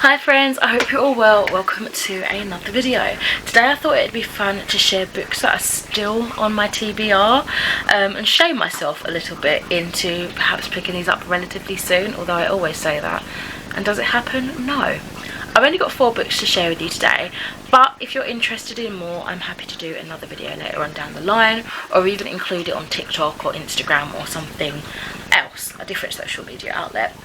Hi friends, I hope you're all well. Welcome to another video. Today I thought it'd be fun to share books that are still on my TBR and shame myself a little bit into perhaps picking these up relatively soon, although I always say that. And does it happen? No. I've only got 4 books to share with you today, but if you're interested in more, I'm happy to do another video later on down the line, or even include it on TikTok or Instagram or something else, a different social media outlet.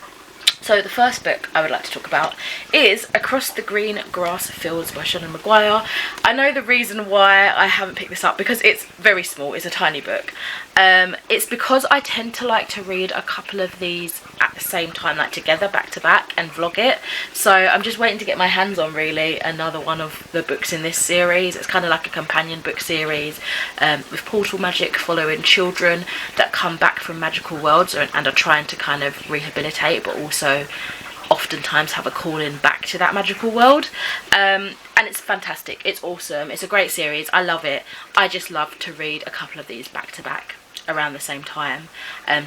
So the first book I would like to talk about is Across the Green Grass Fields by Seanan McGuire. I know the reason why I haven't picked this up because it's very small, it's a tiny book. It's because I tend to like to read a couple of these at the same time, like together, back to back, and vlog it. So I'm just waiting to get my hands on really another one of the books in this series. It's kind of like a companion book series with portal magic, following children that come back from magical worlds and are trying to kind of rehabilitate, but also oftentimes have a calling back to that magical world. And it's fantastic, it's awesome, it's a great series, I love it. I just love to read a couple of these back to back around the same time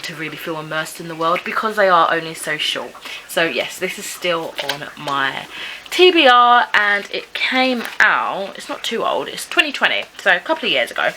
to really feel immersed in the world, because they are only so short. So yes, this is still on my TBR, and it came out, it's not too old, it's 2020, so a couple of years ago.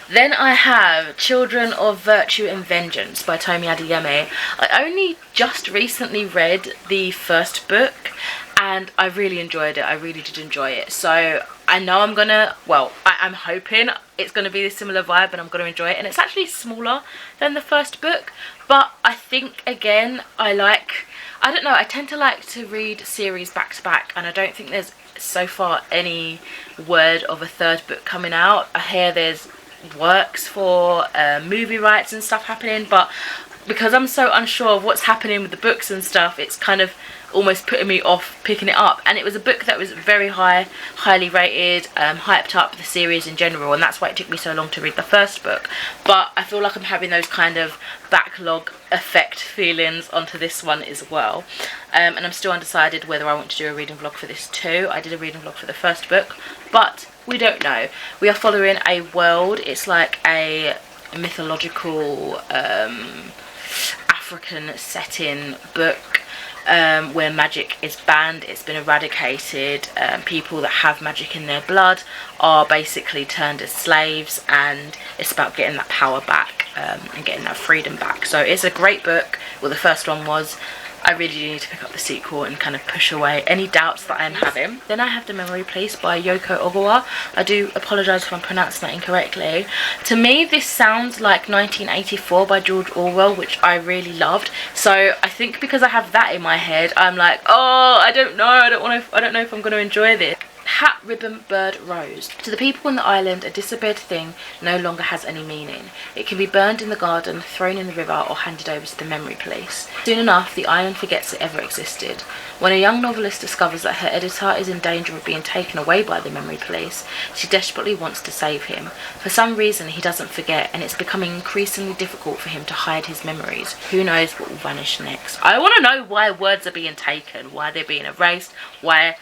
Then I have Children of Virtue and Vengeance by Howdee-haie. I only just recently read the first book and I really enjoyed it. I really did enjoy it. So I know I'm gonna, well, I'm hoping it's gonna be a similar vibe and I'm gonna enjoy it. And it's actually smaller than the first book, but I think again, I don't know, I tend to like to read series back to back, and I don't think there's so far any word of a third book coming out. I hear there's works for movie rights and stuff happening, but because I'm so unsure of what's happening with the books and stuff, it's kind of almost putting me off picking it up. And it was a book that was very highly rated, hyped up the series in general, and that's why it took me so long to read the first book. But I feel like I'm having those kind of backlog effect feelings onto this one as well, and I'm still undecided whether I want to do a reading vlog for this too. I did a reading vlog for the first book, but we don't know. We are following a world, it's like a mythological African setting book where magic is banned, it's been eradicated. People that have magic in their blood are basically turned as slaves, and it's about getting that power back and getting that freedom back. So it's a great book. Well, the first one was. I really do need to pick up the sequel and kind of push away any doubts that I'm having. Then I have The Memory Police by Yoko Ogawa. I do apologise if I'm pronouncing that incorrectly. To me, this sounds like 1984 by George Orwell, which I really loved. So I think because I have that in my head, I'm like, oh, I don't know, I don't know if I'm going to enjoy this. Hat Ribbon Bird Rose. To the people on the island, a disappeared thing no longer has any meaning. It can be burned in the garden, thrown in the river, or handed over to the memory police. Soon enough, the island forgets it ever existed. When a young novelist discovers that her editor is in danger of being taken away by the memory police, she desperately wants to save him. For some reason, he doesn't forget, and it's becoming increasingly difficult for him to hide his memories. Who knows what will vanish next? I want to know why words are being taken, why they're being erased, why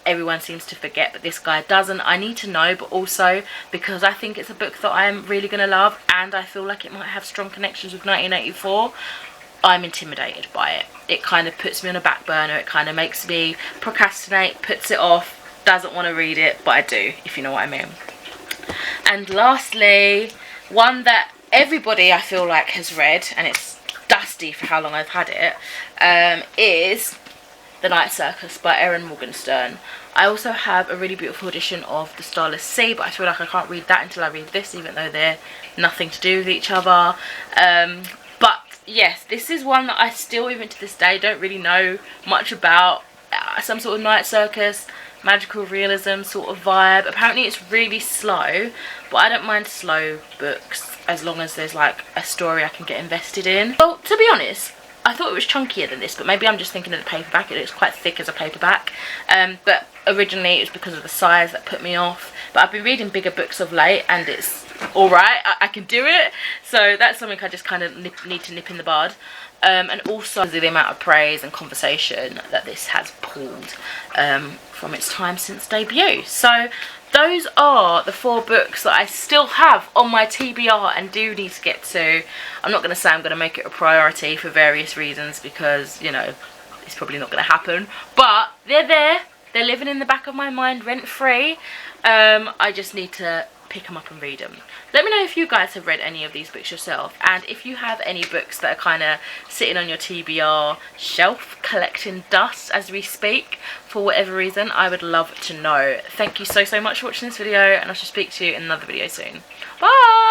everyone seems to forget but this guy doesn't. I need to know, but also because I think it's a book that I'm really going to love, and I feel like it might have strong connections with 1984, I'm intimidated by it. It kind of puts me on a back burner, it kind of makes me procrastinate, puts it off, doesn't want to read it, but I do, if you know what I mean. And lastly, one that everybody I feel like has read, and it's dusty for how long I've had it, is The Night Circus by Erin Morgenstern. I also have a really beautiful edition of The Starless Sea, but I feel like I can't read that until I read this, even though they're nothing to do with each other. But yes, this is one that I still, even to this day, don't really know much about. Some sort of Night Circus, magical realism sort of vibe. Apparently it's really slow, but I don't mind slow books as long as there's like a story I can get invested in. Well, to be honest, I thought it was chunkier than this, but maybe I'm just thinking of the paperback. It looks quite thick as a paperback, but originally it was because of the size that put me off. But I've been reading bigger books of late, and it's alright, I can do it. So that's something I just kind of need to nip in the bud. And also the amount of praise and conversation that this has pulled from its time since debut. So those are the 4 books that I still have on my TBR and do need to get to. I'm not going to say I'm going to make it a priority for various reasons, because, you know, it's probably not going to happen, but they're there. They're living in the back of my mind rent free. I just need to pick them up and read them. Let me know if you guys have read any of these books yourself, and if you have any books that are kind of sitting on your TBR shelf collecting dust as we speak for whatever reason. I would love to know. Thank you so much for watching this video, and I shall speak to you in another video soon. Bye.